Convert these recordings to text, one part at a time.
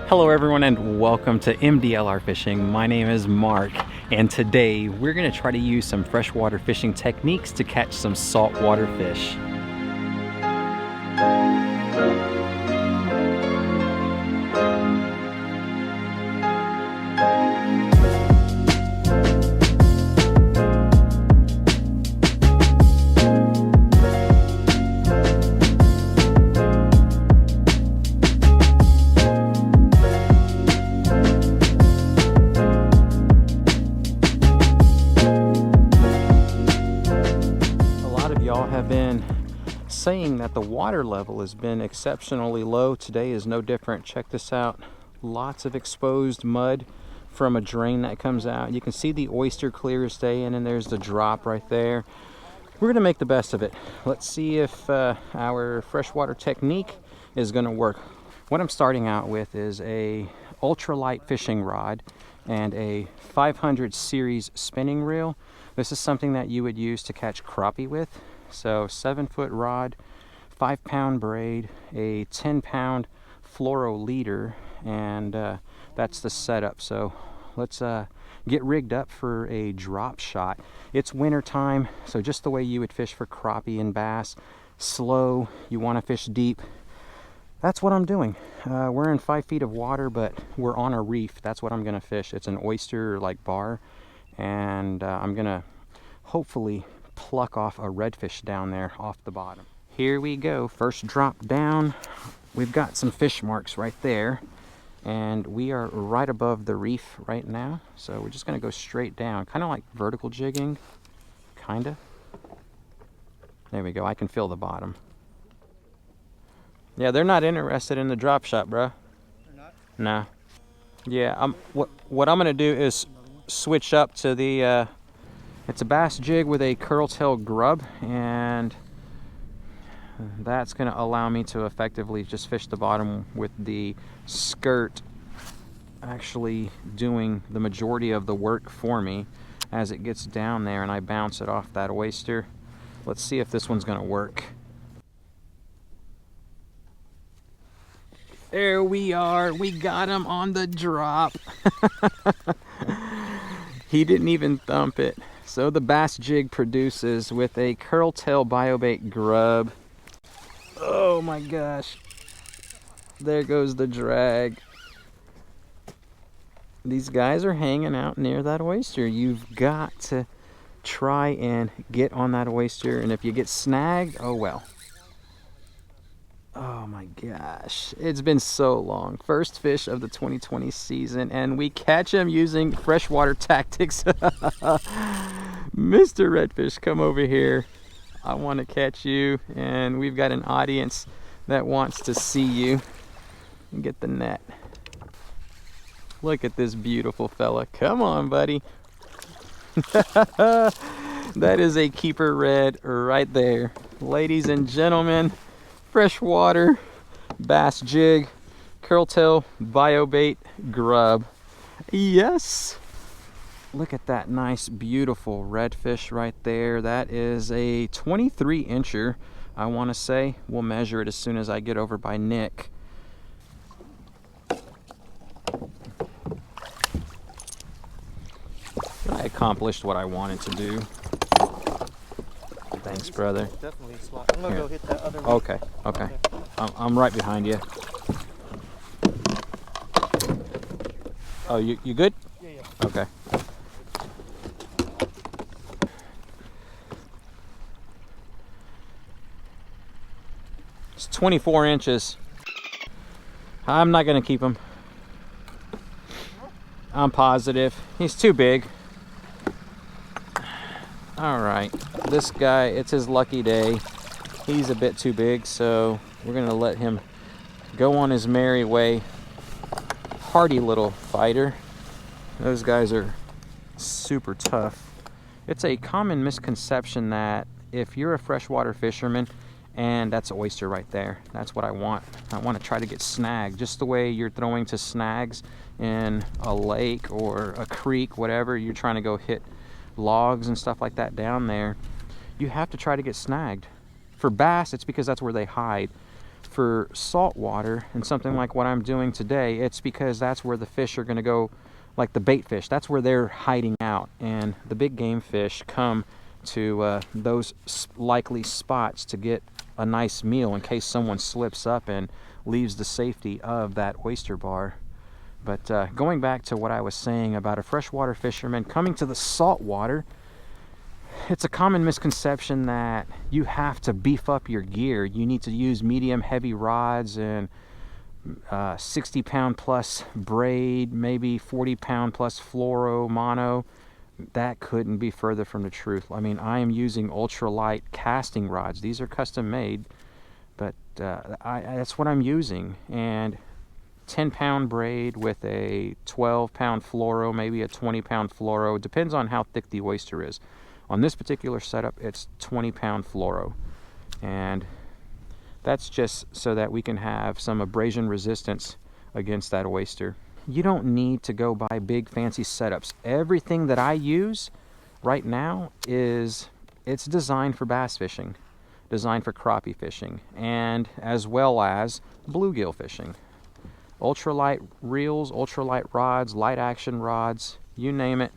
Hello everyone and welcome to MDLR Fishing. My name is Mark and today we're going to try to use some freshwater fishing techniques to catch some saltwater fish. Have been saying that the water level has been exceptionally low. Today is no different. Check this out. Lots of exposed mud from a drain that comes out. You can see the oyster clear as day, and then there's the drop right there. We're gonna make the best of it. Let's see if our freshwater technique is gonna work. What I'm starting out with is a ultralight fishing rod and a 500 series spinning reel. This is something that you would use to catch crappie with. So 7-foot rod, 5-pound braid, a 10-pound fluoro leader, and that's the setup. So let's get rigged up for a drop shot. It's winter time, so just the way you would fish for crappie and bass, slow, you want to fish deep. That's what I'm doing. We're in 5 feet of water, but we're on a reef. That's what I'm gonna fish. It's an oyster like bar, and I'm gonna hopefully pluck off a redfish down there off the bottom. Here we go, first drop down. We've got some fish marks right there, and we are right above the reef right now. So we're just gonna go straight down, kind of like vertical jigging, kinda. There we go, I can feel the bottom. Yeah, they're not interested in the drop shot, bro. They're not? Nah. Yeah, what I'm gonna do is switch up to the it's a bass jig with a curl tail grub, and that's going to allow me to effectively just fish the bottom with the skirt actually doing the majority of the work for me as it gets down there and I bounce it off that oyster. Let's see if this one's going to work. There we are. We got him on the drop. He didn't even thump it. So the bass jig produces with a curl tail biobait grub. Oh my gosh. There goes the drag. These guys are hanging out near that oyster. You've got to try and get on that oyster, and if you get snagged, oh well. Oh my gosh, it's been so long. First fish of the 2020 season, and we catch him using freshwater tactics. Mr. Redfish, come over here. I want to catch you, and we've got an audience that wants to see you. Get the net. Look at this beautiful fella. Come on, buddy. That is a keeper red right there. Ladies and gentlemen, freshwater bass jig, curl tail biobait grub. Yes. Look at that nice, beautiful redfish right there. That is a 23-incher, I want to say. We'll measure it as soon as I get over by Nick. I accomplished what I wanted to do. Thanks, brother. Definitely a spot. I'm gonna go hit that other one. Okay. I'm right behind you. Oh, you good? Yeah. Okay. It's 24 inches. I'm not gonna keep him. I'm positive. He's too big. All right, this guy, it's his lucky day. He's a bit too big, so we're gonna let him go on his merry way. Hardy little fighter. Those guys are super tough. It's a common misconception that if you're a freshwater fisherman, and that's an oyster right there, that's what I want. I want to try to get snagged, just the way you're throwing to snags in a lake or a creek, whatever. You're trying to go hit logs and stuff like that down there. You have to try to get snagged. For bass, it's because that's where they hide. For saltwater and something like what I'm doing today, it's because that's where the fish are going to go, like the bait fish. That's where they're hiding out, and the big game fish come to those likely spots to get a nice meal in case someone slips up and leaves the safety of that oyster bar. But going back to what I was saying about a freshwater fisherman coming to the saltwater, it's a common misconception that you have to beef up your gear. You need to use medium heavy rods and 60-pound plus braid, maybe 40-pound plus fluoro mono. That couldn't be further from the truth. I mean, I am using ultralight casting rods. These are custom made, but that's what I'm using. And 10-pound braid with a 12-pound fluoro, maybe a 20-pound fluoro. It depends on how thick the oyster is. On this particular setup, it's 20-pound fluoro. And that's just so that we can have some abrasion resistance against that oyster. You don't need to go buy big fancy setups. Everything that I use right now it's designed for bass fishing, designed for crappie fishing, and as well as bluegill fishing. Ultralight reels, ultralight rods, light action rods, you name it.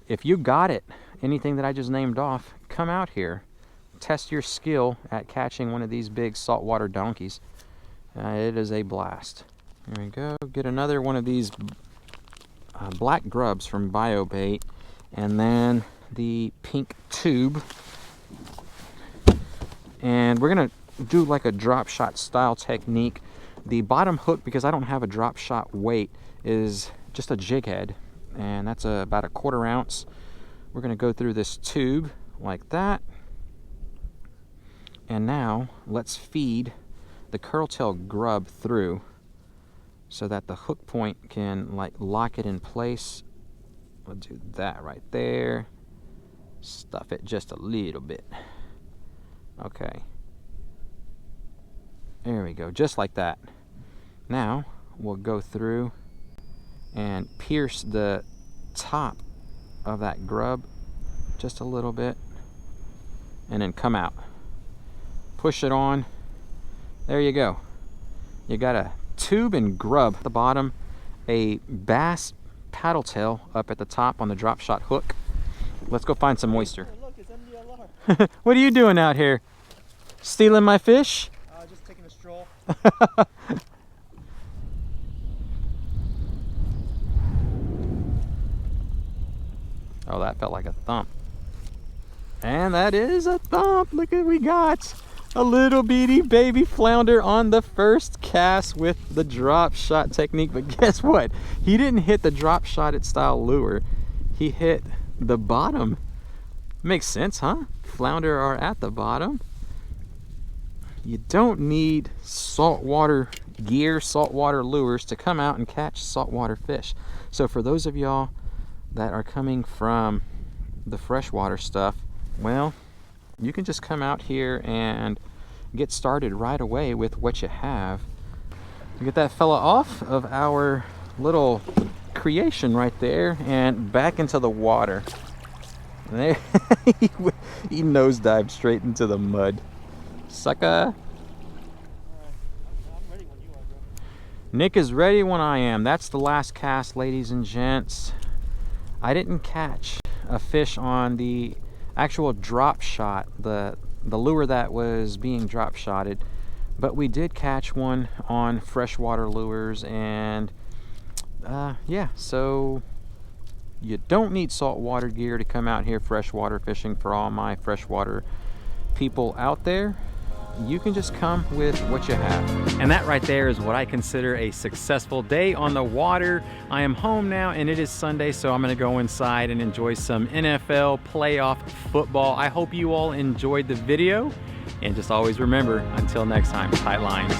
If you got it, anything that I just named off, come out here. Test your skill at catching one of these big saltwater donkeys. It is a blast. There we go. Get another one of these black grubs from BioBait, and then the pink tube. And we're going to do like a drop shot style technique. The bottom hook, because I don't have a drop shot weight, is just a jig head, and that's about a 1/4 ounce. We're going to go through this tube like that. And now let's feed the curltail grub through so that the hook point can like lock it in place. We'll do that right there. Stuff it just a little bit. Okay. There we go, just like that. Now we'll go through and pierce the top of that grub just a little bit, and then come out. Push it on. There you go. You got a tube and grub at the bottom, a bass paddle tail up at the top on the drop shot hook. Let's go find some oyster. Oh, look, it's MDLR. What are you doing out here? Stealing my fish? Just taking a stroll. Oh, that felt like a thump. And that is a thump. Look at what we got. A little bitty baby flounder on the first cast with the drop shot technique. But guess what? He didn't hit the drop shot style lure. He hit the bottom. Makes sense, huh? Flounder are at the bottom. You don't need saltwater gear, saltwater lures to come out and catch saltwater fish. So for those of y'all that are coming from the freshwater stuff, well, you can just come out here and get started right away with what you have. We get that fella off of our little creation right there and back into the water. There, he nosedived straight into the mud. Sucker. I'm ready when you are, bro. Nick is ready when I am. That's the last cast, ladies and gents. I didn't catch a fish on the actual drop shot, the lure that was being drop shotted, but we did catch one on freshwater lures. And yeah, so you don't need saltwater gear to come out here freshwater fishing. For all my freshwater people out there, you can just come with what you have. And that right there is what I consider a successful day on the water. I am home now and it is Sunday, so I'm gonna go inside and enjoy some NFL playoff football. I hope you all enjoyed the video, and just always remember, until next time, tight lines.